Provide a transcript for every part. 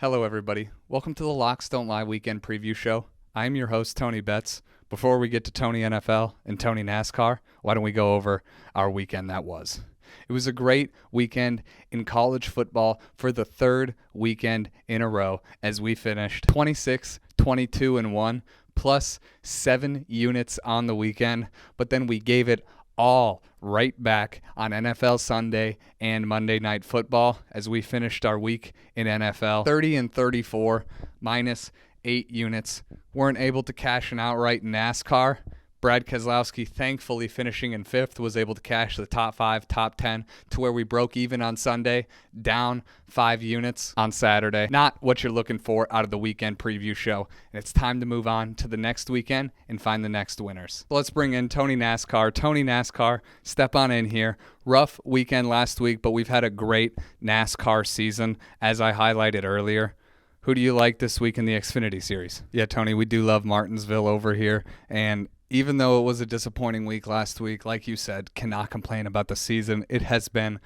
Hello, everybody. Welcome to the Locks Don't Lie weekend preview show. I'm your host, Tony Betts. Before we get to Tony NFL and Tony Nascar, why don't we go over our weekend that was? It was a great weekend in college football for the third weekend in a row as we finished 26, 22, and 1, plus 7 units on the weekend, but then we gave it all right back on NFL Sunday and Monday Night Football as we finished our week in NFL 30 and 34 minus 8 units. Weren't able to cash an outright in NASCAR. Brad Keselowski, thankfully finishing in 5th, was able to cash the top 5, top 10 to where we broke even on Sunday, down 5 units on Saturday. Not what you're looking for out of the weekend preview show. And it's time to move on to the next weekend and find the next winners. So let's bring in Tony Nascar. Tony Nascar, step on in here. Rough weekend last week, but we've had a great NASCAR season, as I highlighted earlier. Who do you like this week in the Xfinity Series? Yeah, Tony, we do love Martinsville over here, and even though it was a disappointing week last week, like you said, cannot complain about the season. It has been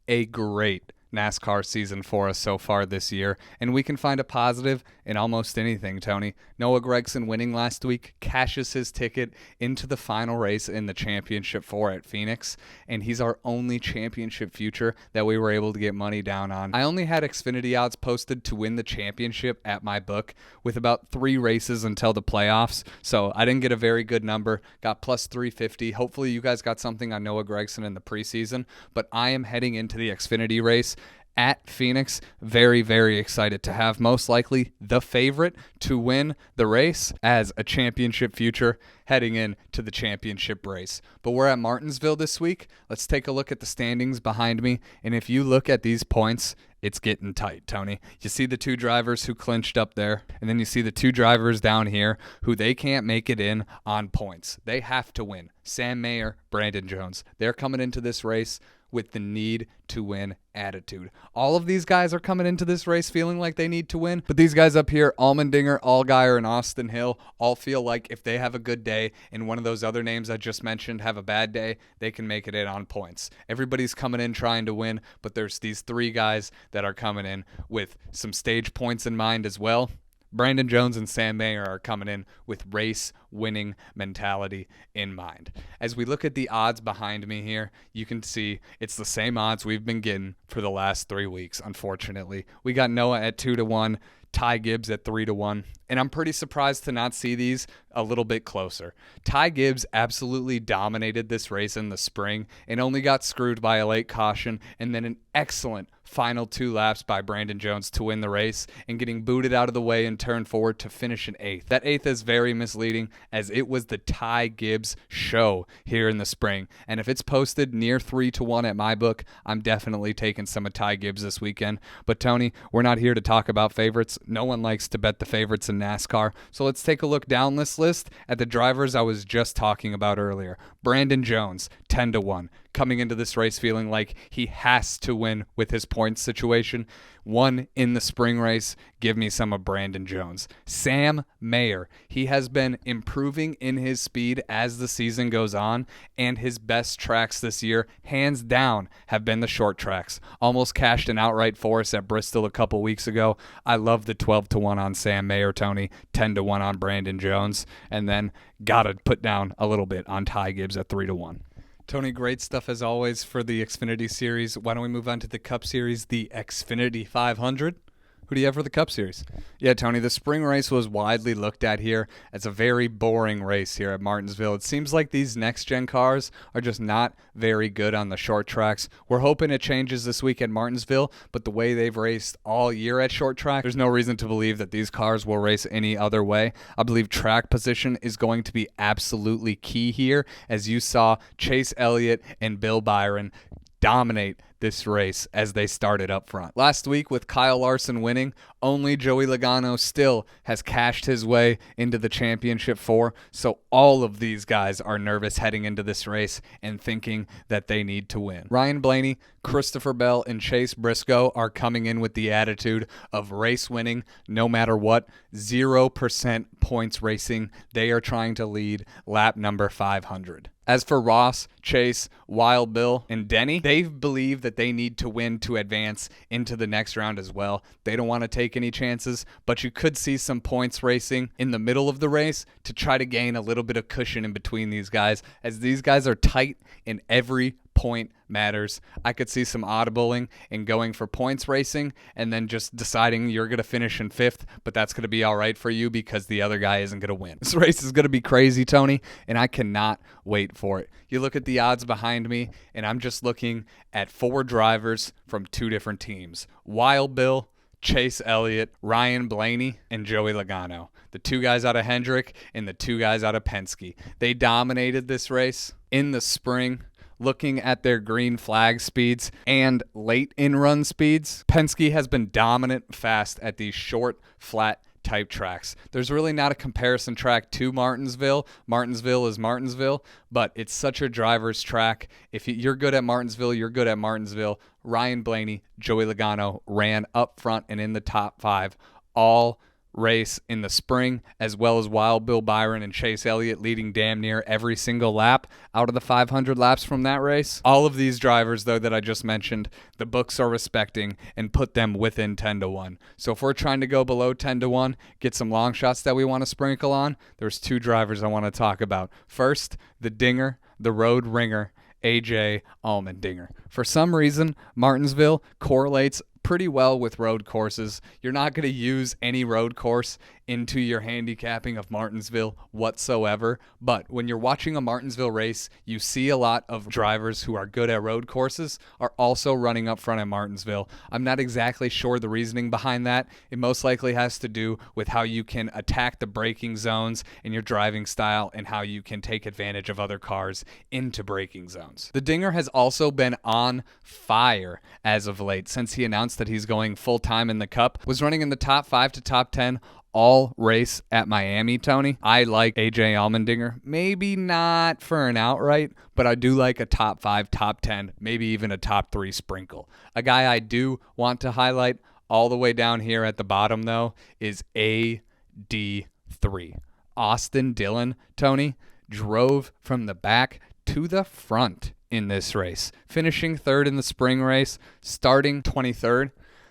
a great NASCAR season for us so far this year, and we can find a positive in almost anything, Tony. Noah Gragson winning last week cashes his ticket into the final race in the championship 4 at Phoenix, and he's our only championship future that we were able to get money down on. I only had Xfinity odds posted to win the championship at my book with about 3 races until the playoffs, so I didn't get a very good number, got plus 350. Hopefully you guys got something on Noah Gragson in the preseason, but I am heading into the Xfinity race at Phoenix. Very, very excited to have most likely the favorite to win the race as a championship future heading into the championship race. But we're at Martinsville this week. Let's take a look at the standings behind me. And if you look at these points, it's getting tight, Tony. You see the 2 drivers who clinched up there, and then you see the 2 drivers down here who they can't make it in on points. They have to win. Sam Mayer, Brandon Jones. They're coming into this race with the need to win attitude. All of these guys are coming into this race feeling like they need to win, but these guys up here, Allmendinger, Allgaier, and Austin Hill, all feel like if they have a good day and one of those other names I just mentioned have a bad day, they can make it in on points. Everybody's coming in trying to win, but there's these 3 guys that are coming in with some stage points in mind as well. Brandon Jones and Sam Mayer are coming in with race-winning mentality in mind. As we look at the odds behind me here, you can see it's the same odds we've been getting for the last 3 weeks, unfortunately. We got Noah at 2-1, Ty Gibbs at 3-1, and I'm pretty surprised to not see these a little bit closer. Ty Gibbs absolutely dominated this race in the spring and only got screwed by a late caution and then an excellent final 2 laps by Brandon Jones to win the race and getting booted out of the way in turn 4 to finish in 8th. That 8th is very misleading as it was the Ty Gibbs show here in the spring. And if it's posted near 3-1 at my book, I'm definitely taking some of Ty Gibbs this weekend. But Tony, we're not here to talk about favorites. No one likes to bet the favorites in NASCAR. So let's take a look down this list at the drivers I was just talking about earlier. Brandon Jones, 10-1. Coming into this race feeling like he has to win with his points situation. Won in the spring race. Give me some of Brandon Jones. Sam Mayer. He has been improving in his speed as the season goes on, and his best tracks this year, hands down, have been the short tracks. Almost cashed an outright for us at Bristol a couple weeks ago. I love the 12-1 on Sam Mayer, Tony. 10-1 on Brandon Jones. And then gotta put down a little bit on Ty Gibbs at 3-1. Tony, great stuff as always for the Xfinity Series. Why don't we move on to the Cup Series, the Xfinity 500? Who do you have for the Cup Series? Yeah, Tony, the spring race was widely looked at here as a very boring race here at Martinsville. It seems like these next-gen cars are just not very good on the short tracks. We're hoping it changes this week at Martinsville, but the way they've raced all year at short track, there's no reason to believe that these cars will race any other way. I believe track position is going to be absolutely key here, as you saw Chase Elliott and Bill Byron dominate this race as they started up front. Last week with Kyle Larson winning, only Joey Logano still has cashed his way into the championship 4, so all of these guys are nervous heading into this race and thinking that they need to win. Ryan Blaney, Christopher Bell, and Chase Briscoe are coming in with the attitude of race winning no matter what. 0% points racing. They are trying to lead lap number 500. As for Ross, Chase, Wild Bill, and Denny, they believe that they need to win to advance into the next round as well. They don't want to take any chances, but you could see some points racing in the middle of the race to try to gain a little bit of cushion in between these guys, as these guys are tight in every point matters. I could see some audibling and going for points racing and then just deciding you're going to finish in 5th, but that's going to be all right for you because the other guy isn't going to win. This race is going to be crazy, Tony, and I cannot wait for it. You look at the odds behind me, and I'm just looking at 4 drivers from 2 different teams. Wild Bill, Chase Elliott, Ryan Blaney, and Joey Logano. The 2 guys out of Hendrick and the 2 guys out of Penske. They dominated this race in the spring. Looking at their green flag speeds and late in-run speeds, Penske has been dominant fast at these short, flat type tracks. There's really not a comparison track to Martinsville. Martinsville is Martinsville, but it's such a driver's track. If you're good at Martinsville, you're good at Martinsville. Ryan Blaney, Joey Logano ran up front and in the top 5 all race in the spring, as well as Wild Bill Byron and Chase Elliott leading damn near every single lap out of the 500 laps from that race. All of these drivers, though, that I just mentioned, the books are respecting and put them within 10-1. So if we're trying to go below 10-1, get some long shots that we want to sprinkle on, there's 2 drivers I want to talk about. First, the Dinger, the Road Ringer, AJ Allmendinger. For some reason, Martinsville correlates pretty well with road courses. You're not going to use any road course into your handicapping of Martinsville whatsoever, but when you're watching a Martinsville race, you see a lot of drivers who are good at road courses are also running up front at Martinsville. I'm not exactly sure the reasoning behind that. It most likely has to do with how you can attack the braking zones in your driving style and how you can take advantage of other cars into braking zones. The Dinger has also been on fire as of late since he announced that he's going full-time in the Cup. Was running in the top 5 to top 10 all race at Miami, Tony. I like AJ Allmendinger. Maybe not for an outright, but I do like a top 5, top 10, maybe even a top 3 sprinkle. A guy I do want to highlight all the way down here at the bottom, though, is AD3. Austin Dillon, Tony, drove from the back to the front in this race, finishing 3rd in the spring race, starting 23rd.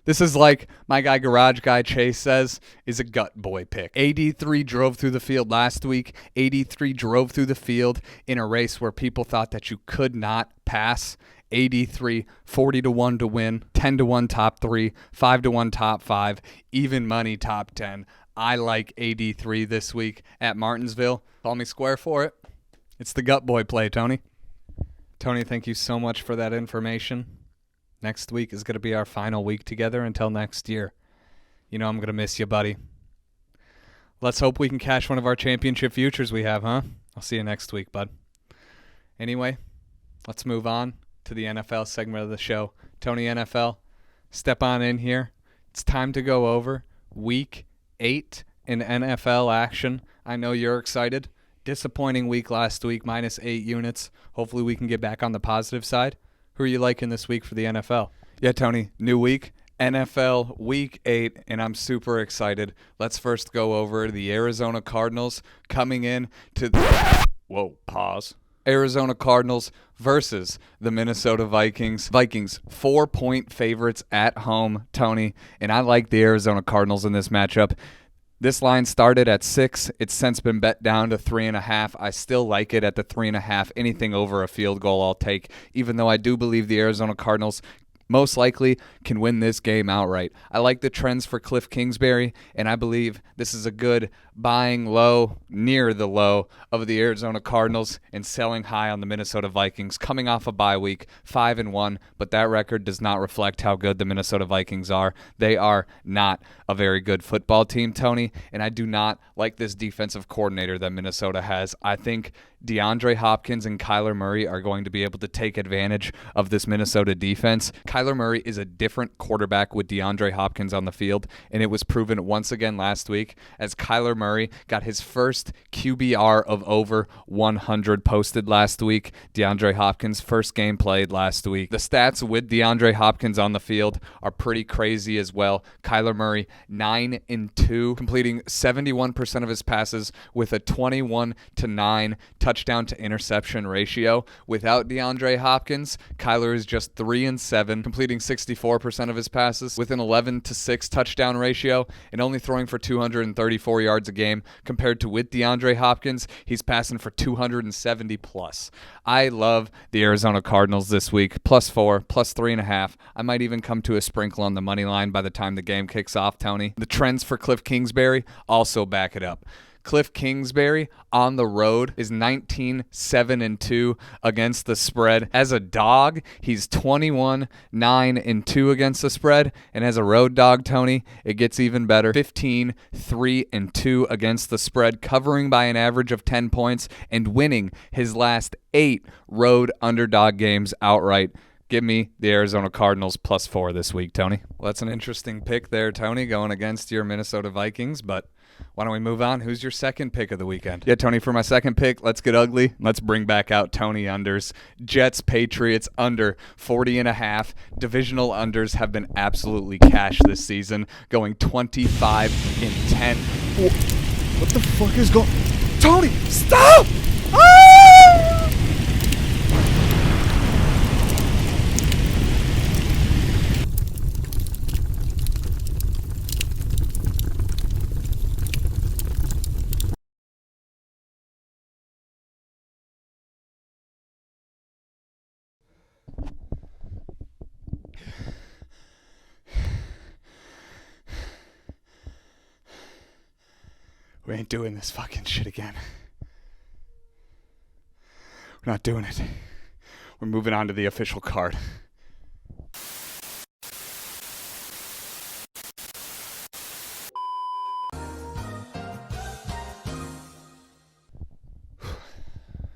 This is like my guy Garage Guy Chase says is a gut boy pick. AD3 drove through the field last week. AD3 drove through the field in a race where people thought that you could not pass. AD3 40-1 to win, 10-1 top 3, 5-1 top 5, even money top 10. I like AD3 this week at Martinsville. Call me square for it. It's the gut boy play, Tony. Tony, thank you so much for that information. Next week is going to be our final week together until next year. You know I'm going to miss you, buddy. Let's hope we can cash one of our championship futures we have, huh? I'll see you next week, bud. Anyway, let's move on to the NFL segment of the show. Tony NFL, step on in here. It's time to go over Week 8 in NFL action. I know you're excited. Disappointing week last week, minus 8 units. Hopefully we can get back on the positive side. Who are you liking this week for the NFL? Yeah, Tony, new week, NFL Week 8, and I'm super excited. Let's first go over the Arizona Cardinals coming in to Arizona Cardinals versus the Minnesota Vikings. Vikings, 4-point favorites at home, Tony, and I like the Arizona Cardinals in this matchup. This line started at 6. It's since been bet down to 3.5. I still like it at the 3.5. Anything over a field goal I'll take, even though I do believe the Arizona Cardinals most likely can win this game outright. I like the trends for Cliff Kingsbury, and I believe this is a good buying low, near the low of the Arizona Cardinals and selling high on the Minnesota Vikings, coming off a bye week, 5-1, but that record does not reflect how good the Minnesota Vikings are. They are not a very good football team, Tony, and I do not like this defensive coordinator that Minnesota has. I think DeAndre Hopkins and Kyler Murray are going to be able to take advantage of this Minnesota defense. Kyler Murray is a different quarterback with DeAndre Hopkins on the field, and it was proven once again last week as Kyler Murray got his first QBR of over 100 posted last week. DeAndre Hopkins' first game played last week. The stats with DeAndre Hopkins on the field are pretty crazy as well. Kyler Murray, 9-2, completing 71% of his passes with a 21-9 touchdown touchdown to interception ratio. Without DeAndre Hopkins, Kyler is just 3-7, completing 64% of his passes with an 11-6 touchdown ratio and only throwing for 234 yards a game, compared to with DeAndre Hopkins, he's passing for 270 plus. I love the Arizona Cardinals this week. +4, +3.5. I might even come to a sprinkle on the money line by the time the game kicks off, Tony. The trends for Cliff Kingsbury also back it up. Cliff Kingsbury on the road is 19-7-2 against the spread. As a dog, he's 21-9-2 against the spread. And as a road dog, Tony, it gets even better. 15-3-2 against the spread, covering by an average of 10 points and winning his last 8 road underdog games outright. Give me the Arizona Cardinals +4 this week, Tony. Well, that's an interesting pick there, Tony, going against your Minnesota Vikings, but why don't we move on? Who's your second pick of the weekend? Yeah, Tony, for my second pick, let's get ugly. Let's bring back out Tony unders. Jets, Patriots, under 40.5. Divisional unders have been absolutely cash this season, going 25-10. What the fuck is going... Tony, stop! Ah! We ain't doing this fucking shit again. We're not doing it. We're moving on to the official card.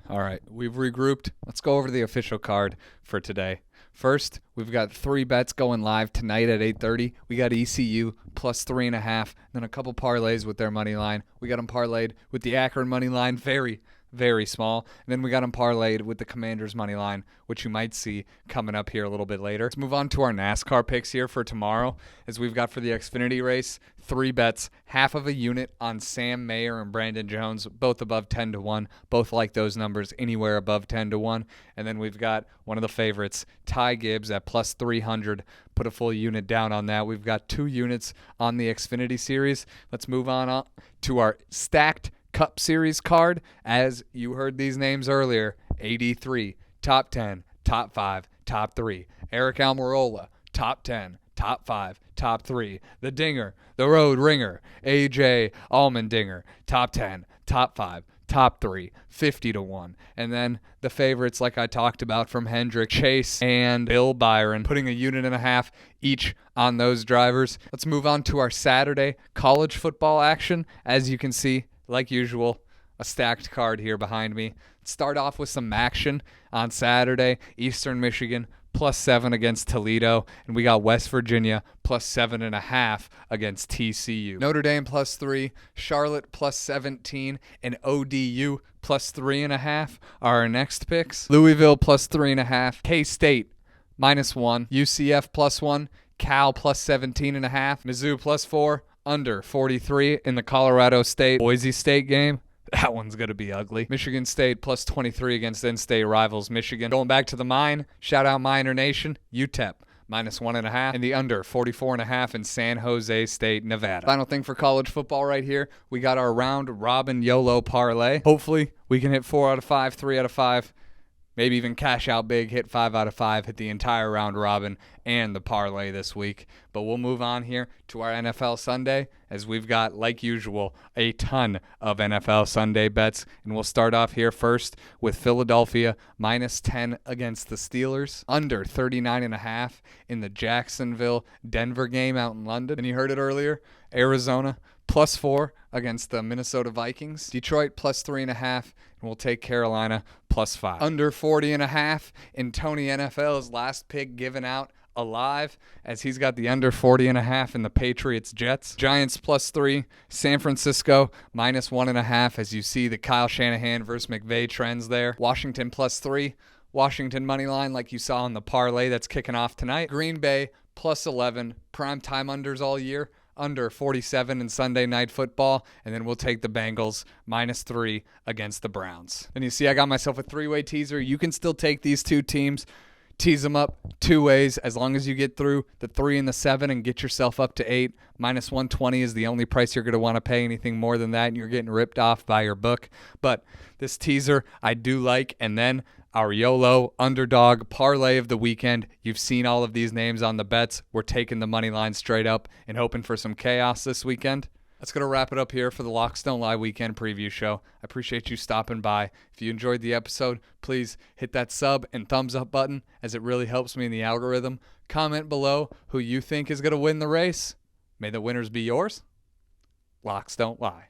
All right, we've regrouped. Let's go over the official card for today. First, we've got 3 bets going live tonight at 8:30. We got ECU +3.5, then a couple parlays with their money line. We got them parlayed with the Akron money line, very small. And then we got them parlayed with the Commanders money line, which you might see coming up here a little bit later. Let's move on to our NASCAR picks here for tomorrow, as we've got for the Xfinity race 3 bets, half of a unit on Sam Mayer and Brandon Jones, both above 10-1. Both like those numbers anywhere above 10-1. And then we've got one of the favorites, Ty Gibbs at +300. Put a full unit down on that. We've got 2 units on the Xfinity series. Let's move on to our stacked Cup Series card. As you heard these names earlier, AD3, top 10, top 5, top 3. Eric Almirola, top 10, top 5, top 3. The Dinger, the Road Ringer, AJ Allmendinger, top 10, top 5, top 3, 50-1. And then the favorites, like I talked about, from Hendrick, Chase, and Bill Byron, putting a unit and a half each on those drivers. Let's move on to our Saturday college football action. As you can see, like usual, a stacked card here behind me. Start off with some action on Saturday. Eastern Michigan +7 against Toledo, and we got West Virginia +7.5 against TCU. Notre Dame +3, Charlotte +17, and ODU +3.5 are our next picks. Louisville +3.5, K-State -1, UCF +1, Cal +17.5, Mizzou +4, under 43 in the Colorado State Boise State game. That one's going to be ugly. Michigan State +23 against in-state rivals Michigan. Going back to the mine, shout out Miner Nation, UTEP -1.5, and the under 44.5 in San Jose State, Nevada. Final thing for college football right here, we got our round robin YOLO parlay. Hopefully we can hit 4 out of 5, 3 out of 5. Maybe even cash out big, hit 5 out of 5, hit the entire round robin and the parlay this week. But we'll move on here to our NFL Sunday, as we've got, like usual, a ton of NFL Sunday bets. And we'll start off here first with Philadelphia -10 against the Steelers, under 39.5 in the Jacksonville-Denver game out in London. And you heard it earlier, Arizona +4 against the Minnesota Vikings. Detroit +3.5, and we'll take Carolina +5. Under 40.5 in Tony NFL's last pick given out alive, as he's got the under 40.5 in the Patriots Jets. Giants +3, San Francisco -1.5, as you see the Kyle Shanahan versus McVay trends there. Washington +3, Washington money line like you saw in the parlay that's kicking off tonight. Green Bay +11, prime time unders all year, under 47 in Sunday Night Football, and then we'll take the Bengals -3 against the Browns. And you see I got myself a three-way teaser. You can still take these two teams, tease them up two ways as long as you get through the 3 and the 7 and get yourself up to 8. -120 is the only price you're going to want to pay. Anything more than that, and you're getting ripped off by your book. But this teaser I do like. And then our YOLO underdog parlay of the weekend. You've seen all of these names on the bets. We're taking the money line straight up and hoping for some chaos this weekend. That's going to wrap it up here for the Locks Don't Lie weekend preview show. I appreciate you stopping by. If you enjoyed the episode, please hit that sub and thumbs up button as it really helps me in the algorithm. Comment below who you think is going to win the race. May the winners be yours. Locks don't lie.